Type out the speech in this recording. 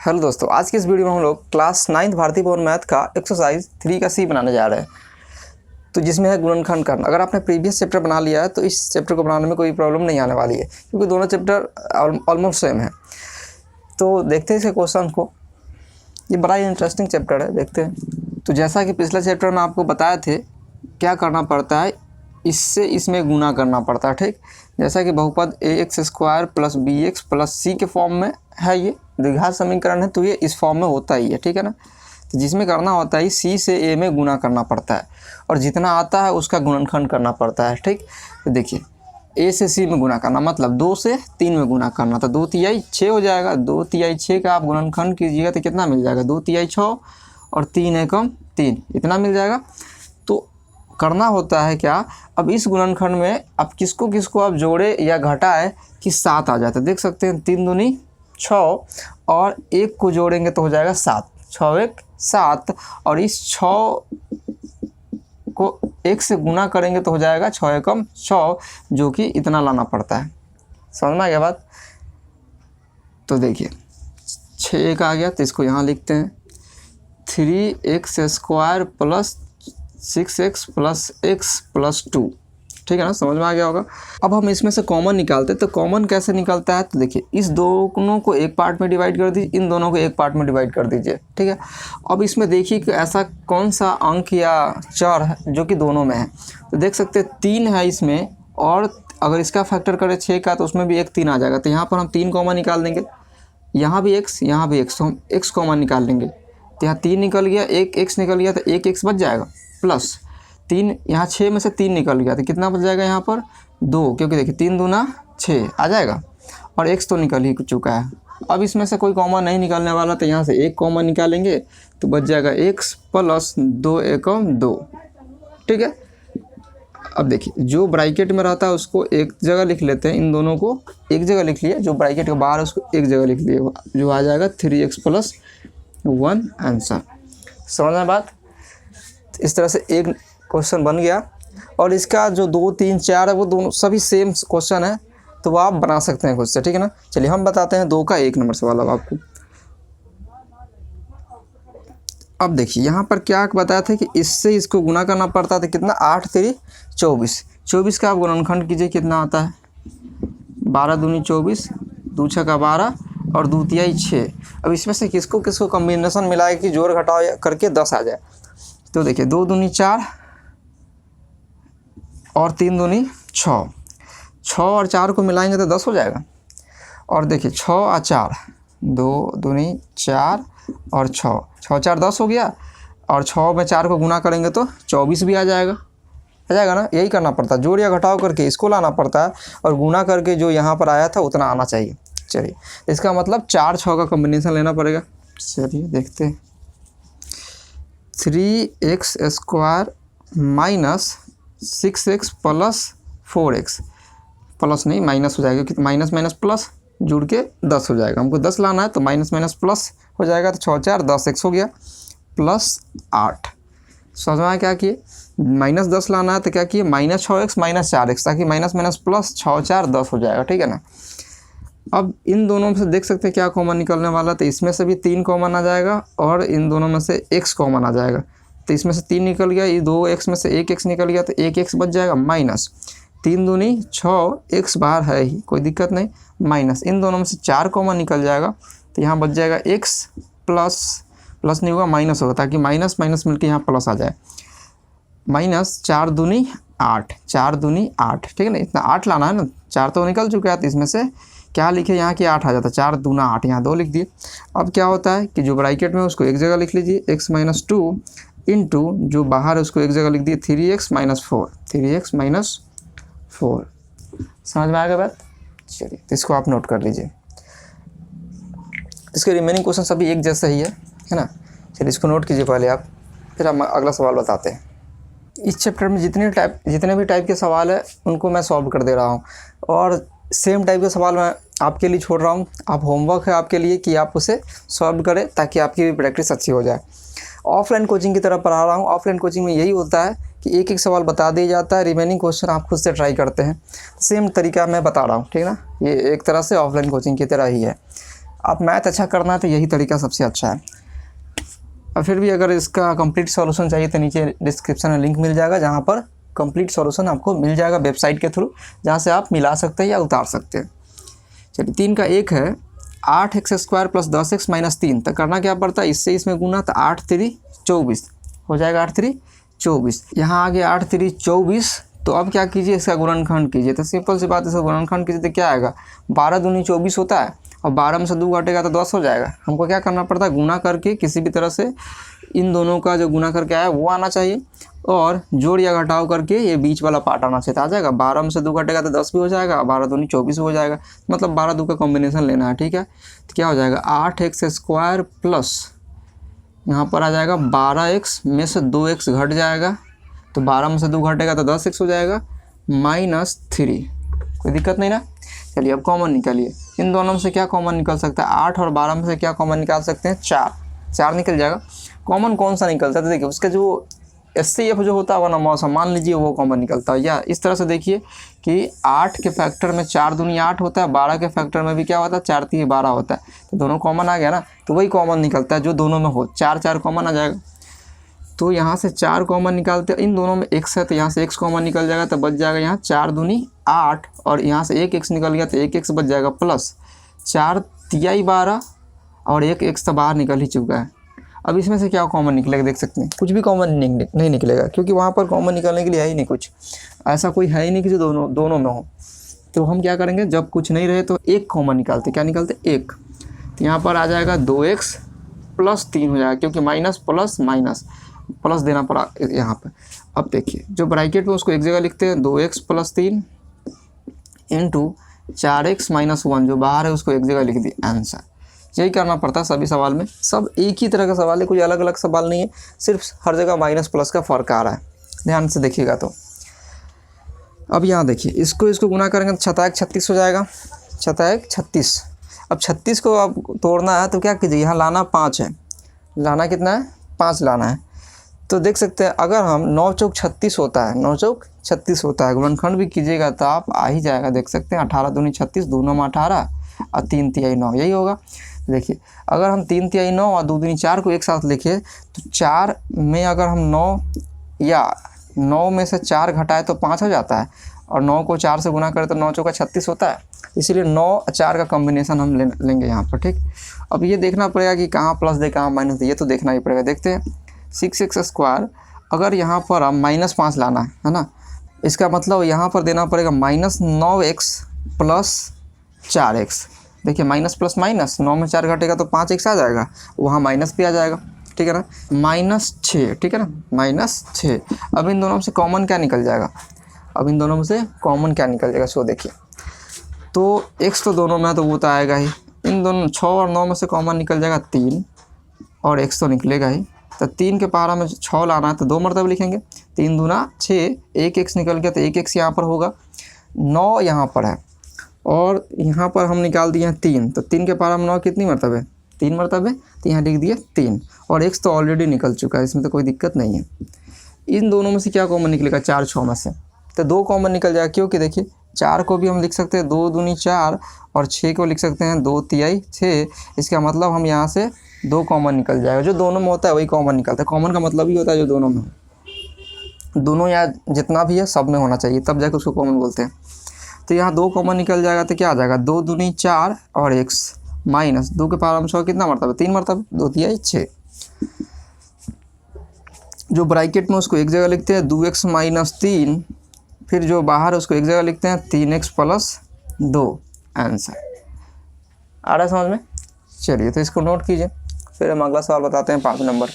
Hello दोस्तों, आज की इस वीडियो में हम लोग क्लास 9 भारतीय भवन मैथ का एक्सरसाइज 3 का सी बनाने जा रहे हैं। तो जिसमें है गुणनखंड करना। अगर आपने प्रीवियस चैप्टर बना लिया है तो इस चैप्टर को बनाने में कोई प्रॉब्लम नहीं आने वाली है, क्योंकि दोनों चैप्टर ऑलमोस्ट सेम है। तो देखते हैं इसके क्वेश्चन को। ये बड़ा ही इंटरेस्टिंग चैप्टर है, देखते हैं। तो जैसा कि पिछले चैप्टर में आपको बताए थे, क्या करना पड़ता है, इससे इसमें गुना करना पड़ता है। ठीक, जैसा कि बहुपद ax² + bx + c के फॉर्म में है, ये द्विघात समीकरण है, तो ये इस फॉर्म में होता ही है। ठीक है ना। तो जिसमें करना होता है c से a में गुना करना पड़ता है, और जितना आता है उसका गुणनखंड करना पड़ता है। ठीक, तो देखिए a से c में गुना करना मतलब 2 से 3 में गुना करना, तो 2 तिहाई 6 हो जाएगा। 2 तिहाई 6 का आप गुणनखंड कीजिएगा तो कितना मिल जाएगा, 2 तिहाई 6 और 3 एकम 3, इतना मिल जाएगा। तो करना होता है क्या, अब इस गुणनखंड में अब किसको किसको आप जोड़े या घटाए कि 7 आ जाता है। देख सकते हैं 3 दूनी 6 और 1 को जोड़ेंगे तो हो जाएगा 7, 6 1 7, और इस 6 को 1 से गुना करेंगे तो हो जाएगा 6 एकम 6, जो कि इतना लाना पड़ता है। समझ में आ गया बात। तो देखिए 6 आ गया, तो इसको यहाँ लिखते हैं 3x² + 6x + x + 2। ठीक है ना, समझ में आ गया होगा। अब हम इसमें से कॉमन निकालते हैं, तो कॉमन कैसे निकलता है, तो देखिए इस दोनों को एक पार्ट में डिवाइड कर दीजिए, इन दोनों को एक पार्ट में डिवाइड कर दीजिए। ठीक है, अब इसमें देखिए कि ऐसा कौन सा अंक या चर है जो कि दोनों में है। तो देख सकते हैं 3 है इसमें, और अगर इसका फैक्टर करें 6 का तो उसमें भी एक 3 आ जाएगा। तो यहाँ पर हम 3 कॉमन निकाल देंगे, यहाँ भी x यहाँ भी x, तो हम x कॉमन निकाल लेंगे। तो यहाँ 3 निकल गया, एक x निकल गया, तो एक x बच जाएगा, प्लस 3 यहाँ 6 में से 3 निकल गया, तो कितना बच जाएगा यहाँ पर 2, क्योंकि देखिए 3 दूना 6 आ जाएगा, और x तो निकल ही चुका है। अब इसमें से कोई कॉमन नहीं निकालने वाला, तो यहाँ से एक कॉमन निकालेंगे तो बच जाएगा x + 2 एकम 2। ठीक है, अब देखिए जो ब्रैकेट में रहता है उसको एक जगह लिख लेते हैं, इन दोनों को एक जगह लिख लिए, जो ब्रैकेट के बाहर उसको एक जगह लिख लिए, जो आ जाएगा 3x + 1 आंसर। समझ में बात। इस तरह से एक क्वेश्चन बन गया, और इसका जो 2 3 4 है वो दोनों सभी सेम क्वेश्चन है, तो वो आप बना सकते हैं खुद से। ठीक है ना। चलिए हम बताते हैं 2 का 1 नंबर सवाल अब आपको। अब देखिए यहाँ पर क्या बताया था कि इससे इसको गुना करना पड़ता था, कितना 8 3 24, 24 का आप गुणनखंड कीजिए, कितना आता है 12 दूनी 24, 2 6 का 12 और 2 तिहाई 6। अब इसमें से किसको किसको कम्बिनेशन मिलाए कि जोड़ घटाव करके 10 आ जाए। तो देखिए 2 दूनी 4 और 3 दूनी 6, 6 और 4 को मिलाएंगे तो 10 हो जाएगा। और देखिए 6 और 4, 2 दूनी 4 और 6, 6 4 10 हो गया, और 6 में 4 को गुना करेंगे तो 24 भी आ जाएगा ना। यही करना पड़ता है, जोड़ या घटाव करके इसको लाना पड़ता है, और गुना करके जो यहाँ पर आया था उतना आना चाहिए। चलिए इसका मतलब 4 6 का कॉम्बिनेशन लेना पड़ेगा। चलिए देखते हैं 3x² - 6x + 4x, प्लस नहीं माइनस हो जाएगा, क्योंकि माइनस माइनस प्लस जुड़ के 10 हो जाएगा। हमको 10 लाना है तो माइनस माइनस प्लस हो जाएगा, तो 6 4 10 x हो गया, प्लस 8। समझ में क्या किए, माइनस 10 लाना है तो क्या किए, -6x - 4x, ताकि माइनस माइनस प्लस 6 4 10 हो जाएगा। ठीक है ना। अब इन दोनों में से देख सकते हैं क्या कॉमन निकलने वाला, तो इसमें से भी 3 कॉमन आ जाएगा, और इन दोनों में से x कॉमन आ जाएगा। तो इसमें से 3 निकल गया, ये 2x में से 1x निकल गया, तो 1x बच जाएगा, माइनस 3 दूनी 6, x बाहर है ही, कोई दिक्कत नहीं, माइनस इन दोनों में से 4 कॉमन निकल जाएगा, तो यहाँ बच जाएगा x प्लस नहीं होगा, माइनस होगा, ताकि माइनस माइनस मिलकर यहाँ प्लस आ जाए, माइनस 4 दूनी 8, 4 दूनी 8। ठीक है ना, इतना 8 लाना है ना, 4 तो निकल चुका है, तो इसमें से क्या लिखे, यहाँ की 8 आ जाता है, 4 दूना 8, यहाँ 2 लिख दिए। अब क्या होता है कि जो ब्रैकेट में उसको एक जगह लिख लीजिए, x - 2 इंटू जो बाहर है उसको एक जगह लिख दिए 3x - 4, 3x - 4। समझ में आ गया बात। चलिए तो इसको आप नोट कर लीजिए। इसके रिमेनिंग क्वेश्चन सभी एक जैसा ही है ना। चलिए इसको नोट कीजिए पहले आप, फिर हम अगला सवाल बताते हैं। इस चैप्टर में जितने भी टाइप के सवाल है उनको मैं सॉल्व कर दे रहा हूँ, और सेम टाइप के सवाल मैं आपके लिए छोड़ रहा हूँ। आप होमवर्क है आपके लिए कि आप उसे सॉल्व करें, ताकि आपकी भी प्रैक्टिस अच्छी हो जाए। ऑफलाइन कोचिंग की तरह पढ़ा रहा हूँ। ऑफलाइन कोचिंग में यही होता है कि एक एक सवाल बता दिया जाता है, रिमेनिंग क्वेश्चन आप खुद से ट्राई करते हैं। सेम तरीका मैं बता रहा हूँ, ठीक है ना। ये एक तरह से ऑफलाइन कोचिंग की तरह ही है। आप मैथ अच्छा करना है तो यही तरीका सबसे अच्छा है। और फिर भी अगर इसका कंप्लीट सॉल्यूशन चाहिए तो नीचे डिस्क्रिप्शन में लिंक मिल जाएगा, जहाँ पर कंप्लीट सॉल्यूशन आपको मिल जाएगा वेबसाइट के थ्रू, जहाँ से आप मिला सकते हैं या उतार सकते हैं। चलिए 3 का 1 है 8x² प्लस 10x माइनस 3। तो करना क्या पड़ता है, इससे इसमें गुना, तो 8 3 24 हो जाएगा, 8 3 24। यहाँ आगे 8 3 24। तो अब क्या कीजिए, इसका गुणनखंड कीजिए। तो सिंपल सी बात है, इसका गुणनखंड कीजिए तो क्या आएगा, 12 दूनी 24 होता है, और 12 में से 2 घटेगा तो 10 हो जाएगा। हमको क्या करना पड़ता है, गुना करके किसी भी तरह से इन दोनों का जो गुना करके आया वो आना चाहिए, और जोड़ या घटाव करके ये बीच वाला पार्ट आना चाहिए। तो आ जाएगा, 12 में से 2 घटेगा तो 10 भी हो जाएगा, 12 दूनी 24 हो जाएगा, मतलब 12 2 का कॉम्बिनेशन लेना है। ठीक है, तो क्या हो जाएगा, 8x² प्लस यहाँ पर आ जाएगा 12x में से 2x घट जाएगा, तो 12 में से 2 घटेगा तो 10x हो जाएगा, माइनस 3। कोई दिक्कत नहीं ना। चलिए अब कॉमन निकालिए, इन दोनों में से क्या कॉमन निकल सकता है, 8 और 12 में से क्या कॉमन निकाल सकते हैं, 4 निकल जाएगा। कॉमन कौन सा निकलता है, तो देखिए उसका जो SCF जो होता है ना मौसम, मान लीजिए वो कॉमन निकलता है। या इस तरह से देखिए कि 8 के फैक्टर में 4 दूनी 8 होता है, 12 के फैक्टर में भी क्या होता है, 4 3 12 होता है। तो दोनों कॉमन आ गया ना, तो वही कॉमन निकलता है जो दोनों में हो, 4 4 कॉमन आ जाएगा। तो यहाँ से 4 कॉमन निकालते हैं, इन दोनों में x है तो यहाँ से x कॉमन निकल जाएगा, तो बच जाएगा यहाँ 4 दूनी 8, और यहाँ से 1 x निकल गया तो 1 x बच जाएगा, प्लस 4 3 12 और 1 x तो बाहर निकल ही चुका है। अब इसमें से क्या कॉमन निकलेगा, देख सकते हैं कुछ भी कॉमन नहीं निकलेगा, क्योंकि वहाँ पर कॉमन निकलने के लिए है ही नहीं कुछ, ऐसा कोई है ही नहीं कि जो दोनों में हो। तो हम क्या करेंगे, जब कुछ नहीं रहे तो एक कॉमन निकालते, क्या निकालते, 1। तो यहाँ पर आ जाएगा 2x प्लस 3 हो जाएगा, क्योंकि माइनस प्लस माइनस प्लस देना पड़ा यहाँ पर। अब देखिए जो ब्रैकेट में उसको एक जगह लिखते हैं, 2x plus 3 into 4x minus 1, जो बाहर है उसको एक जगह लिख दी, आंसर। यही करना पड़ता है सभी सवाल में, सब एक ही तरह का सवाल है, कोई अलग अलग सवाल नहीं है, सिर्फ हर जगह माइनस प्लस का फ़र्क आ रहा है, ध्यान से देखिएगा। तो अब यहाँ देखिए, इसको गुना करेंगे तो 7 36 हो जाएगा, 7 36। अब 36 को अब तोड़ना है तो क्या कीजिए, यहाँ लाना 5 है, लाना कितना है, 5 लाना है। तो देख सकते हैं अगर हम 9 चौक 36 होता है, 9 चौक 36 होता है, गुणनखंड भी कीजिएगा तो आप आ ही जाएगा, देख सकते हैं 18 दूनी 36, दोनों में 18 और 3 तिहाई 9, यही होगा। देखिए अगर हम 3 तिहाई 9 और 2 दूनी 4 को एक साथ लिखे तो 4 में अगर हम 9 या 9 में से 4 घटाए तो 5 हो जाता है, और 9 को 4 से गुना करें तो 9 चौका 36 होता है, इसीलिए 9 और 4 का कॉम्बिनेशन हम लेंगे यहाँ पर। ठीक, अब ये देखना पड़ेगा कि कहाँ प्लस दे कहाँ माइनस दे, ये तो देखना ही पड़ेगा। देखते हैं 6x², अगर यहाँ पर हम -5 लाना है ना, इसका मतलब यहाँ पर देना पड़ेगा -9x प्लस 4x। देखिए माइनस प्लस माइनस, 9 में 4 घटेगा तो 5x आ जाएगा, वहाँ माइनस भी आ जाएगा, ठीक है ना, -6, ठीक है ना, -6। अब इन दोनों में से कॉमन क्या निकल जाएगा, अब इन दोनों में से कॉमन क्या निकल जाएगा, सो देखिए तो x तो दोनों में तो वो तो आएगा ही, इन दोनों 6 और 9 में से कॉमन निकल जाएगा 3, और x तो निकलेगा ही। तो 3 के पारा में 6 लाना है तो 2 मरतबा लिखेंगे, 3 दूना 6, 1x निकल गया तो 1x यहाँ पर होगा, 9 यहाँ पर है, और यहाँ पर हम निकाल दिए हैं 3, तो 3 के पारा में 9 कितनी मरतबे, 3 मरतबे, तो यहाँ लिख दिए 3, और x तो ऑलरेडी निकल चुका है, इसमें तो कोई दिक्कत नहीं है। इन दोनों में से क्या कॉमन निकलेगा, 4 6 में से तो 2 कॉमन निकल जाएगा, क्योंकि देखिए 4 को भी हम लिख सकते हैं 2 दूनी 4, और 6 को लिख सकते हैं 2 तिहाई 6। इसका मतलब हम यहाँ से 2 कॉमन निकल जाएगा, जो दोनों में होता है वही कॉमन निकलता है। कॉमन का मतलब ही होता है जो दोनों में हो, दोनों या जितना भी है सब में होना चाहिए, तब जाकर उसको कॉमन बोलते हैं। तो यहाँ 2 कॉमन निकल जाएगा तो क्या आ जाएगा, 2 दूनी 4 और x माइनस 2 के पारा में 6 कितना मरतबा, 3 मरतबा, 2 तिहाई 6। जो ब्रैकेट में उसको एक जगह लिखते हैं 2x माइनस 3, फिर जो बाहर उसको एक जगह लिखते हैं 3x प्लस 2, आंसर। आ रहा है समझ में। चलिए तो इसको नोट कीजिए, फिर हम अगला सवाल बताते हैं 5 नंबर।